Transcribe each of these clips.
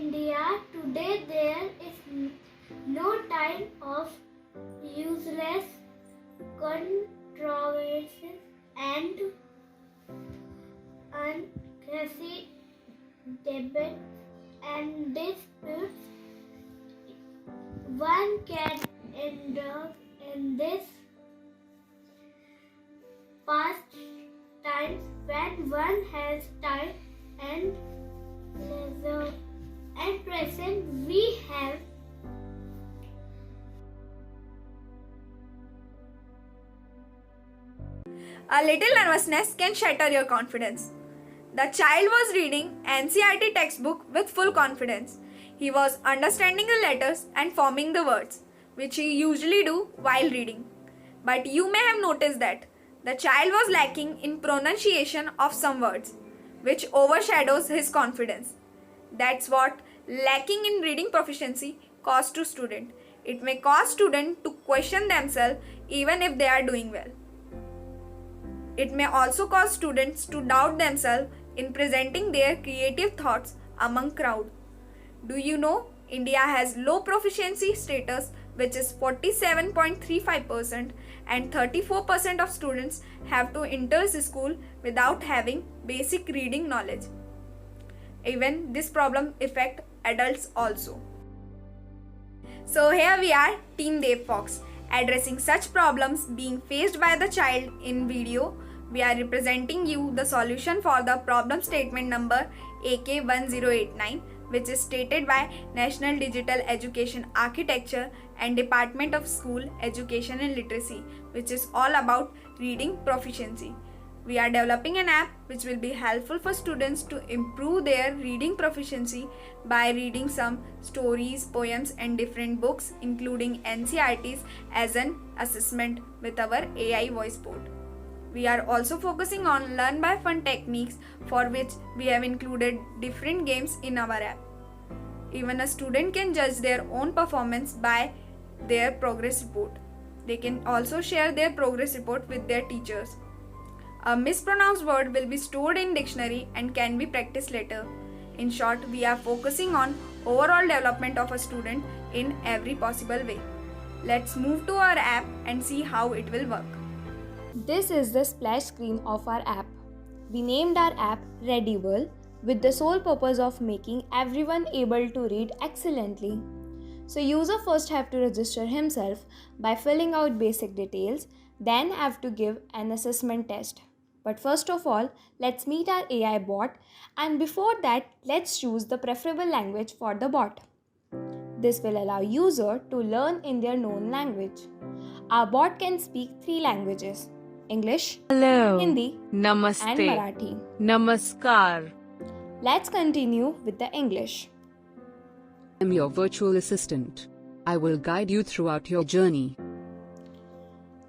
India today there is no time of useless controversies and unnecessary debates and disputes. One can endure in this past times when one has time and leisure. At present, we have a little nervousness can shatter your confidence. The child was reading NCERT textbook with full confidence. He was understanding the letters and forming the words, which he usually do while reading. But you may have noticed that the child was lacking in pronunciation of some words, which overshadows his confidence. That's what lacking in reading proficiency causes to student. It may cause student to question themselves even if they are doing well. It may also cause students to doubt themselves in presenting their creative thoughts among crowd. Do you know India has low proficiency status, which is 47.35%, and 34% of students have to enter school without having basic reading knowledge. Even this problem affects adults also. So here we are, Team DevFolks, addressing such problems being faced by the child in video. We are representing you the solution for the problem statement number AK1089, which is stated by National Digital Education Architecture and Department of School Education and Literacy, which is all about reading proficiency. We are developing an app which will be helpful for students to improve their reading proficiency by reading some stories, poems and different books including NCERTs as an assessment with our AI voice board. We are also focusing on learn by fun techniques, for which we have included different games in our app. Even a student can judge their own performance by their progress report. They can also share their progress report with their teachers. A mispronounced word will be stored in dictionary and can be practiced later. In short, we are focusing on overall development of a student in every possible way. Let's move to our app and see how it will work. This is the splash screen of our app. We named our app Readible with the sole purpose of making everyone able to read excellently. So user first have to register himself by filling out basic details, then have to give an assessment test. But first of all, let's meet our AI bot, and before that, let's choose the preferable language for the bot. This will allow user to learn in their known language. Our bot can speak 3 languages: English, Hello, Hindi, Namaste, and Marathi. Namaskar. Let's continue with the English. I'm your virtual assistant. I will guide you throughout your journey.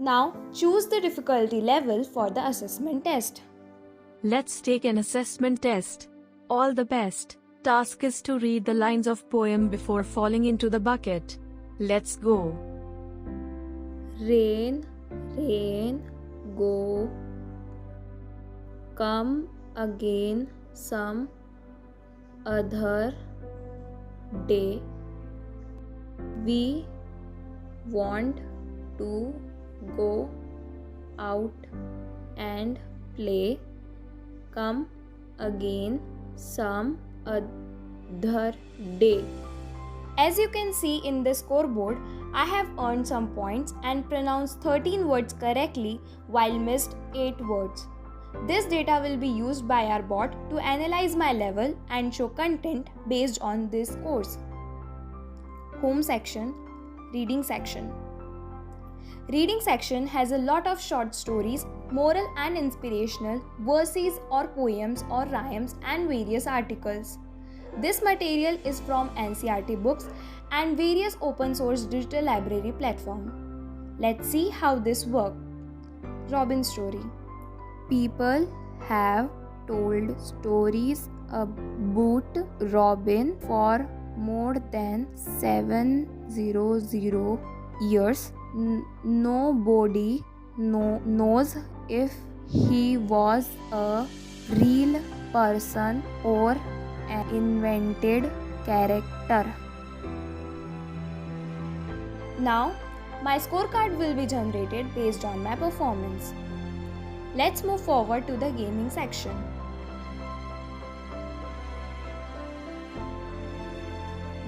Now choose the difficulty level for the assessment test. Let's take an assessment test. All the best. Task is to read the lines of poem before falling into the bucket. Let's go. Rain, rain, go. Come again some other day. We want to go out and play. Come again some other day. As you can see in the scoreboard, I have earned some points and pronounced 13 words correctly while missed 8 words. This data will be used by our bot to analyze my level and show content based on this course. Home section, reading section. Reading section has a lot of short stories, moral and inspirational, verses or poems or rhymes and various articles. This material is from NCERT books and various open source digital library platform. Let's see how this works. Robin story. People have told stories about Robin for more than 700 years. Nobody knows if he was a real person or an invented character. Now, my scorecard will be generated based on my performance. Let's move forward to the gaming section.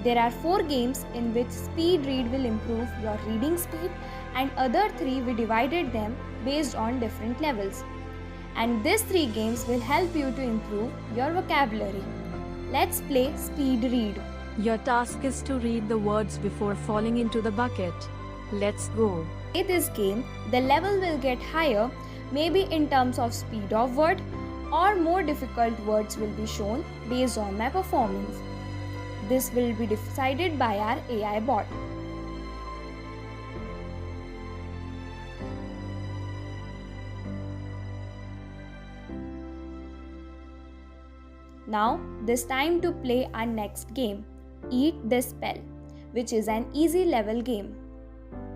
There are 4 games in which speed read will improve your reading speed, and other 3 we divided them based on different levels. And these 3 games will help you to improve your vocabulary. Let's play speed read. Your task is to read the words before falling into the bucket. Let's go. In this game, the level will get higher, maybe in terms of speed of word, or more difficult words will be shown based on my performance. This will be decided by our AI bot. Now, this time to play our next game, Eat This Spell, which is an easy level game.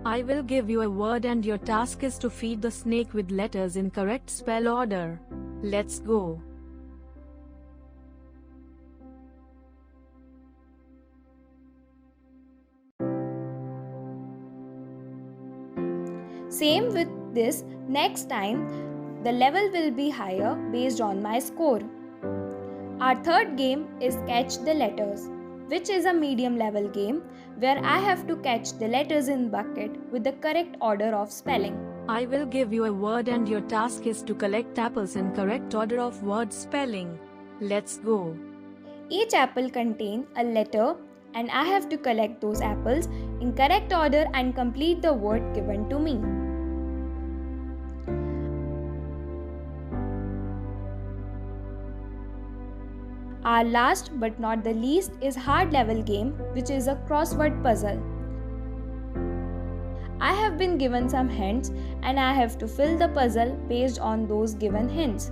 I will give you a word and your task is to feed the snake with letters in correct spell order. Let's go. Same with this, next time the level will be higher based on my score. Our third game is Catch the Letters, which is a medium level game where I have to catch the letters in bucket with the correct order of spelling. I will give you a word and your task is to collect apples in correct order of word spelling. Let's go. Each apple contains a letter and I have to collect those apples in correct order and complete the word given to me. Our last but not the least is hard level game, which is a crossword puzzle. I have been given some hints and I have to fill the puzzle based on those given hints.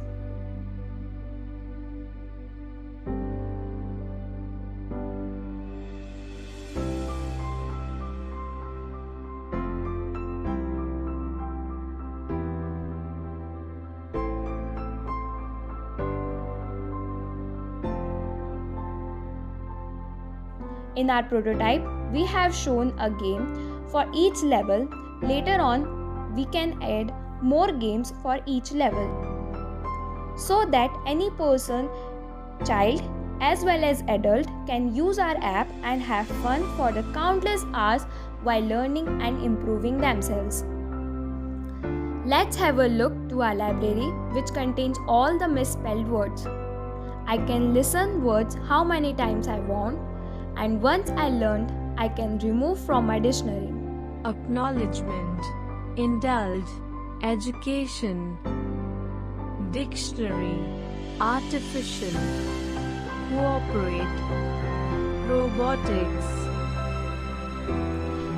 In our prototype, we have shown a game for each level. Later on, we can add more games for each level so that any person, child as well as adult can use our app and have fun for the countless hours while learning and improving themselves. Let's have a look to our library, which contains all the misspelled words. I can listen words how many times I want, and once I learned, I can remove from my dictionary. Acknowledgement, indulge, education, dictionary, artificial, cooperate, robotics.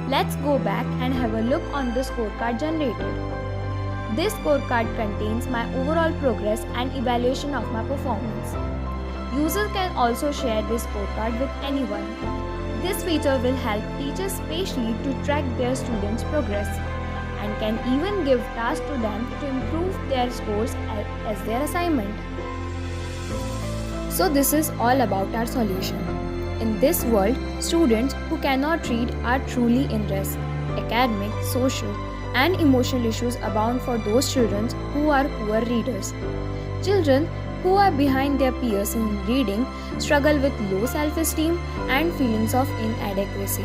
Let's go back and have a look on the scorecard generated. This scorecard contains my overall progress and evaluation of my performance. Users can also share this scorecard with anyone. This feature will help teachers spatially to track their students' progress and can even give tasks to them to improve their scores as their assignment. So this is all about our solution. In this world, students who cannot read are truly in risk. Academic, social, and emotional issues abound for those children who are poor readers. Children who are behind their peers in reading struggle with low self-esteem and feelings of inadequacy.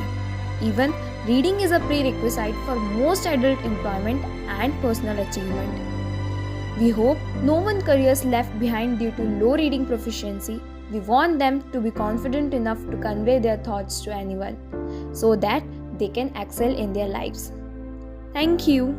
Even reading is a prerequisite for most adult employment and personal achievement. We hope no one careers left behind due to low reading proficiency. We want them to be confident enough to convey their thoughts to anyone so that they can excel in their lives. Thank you.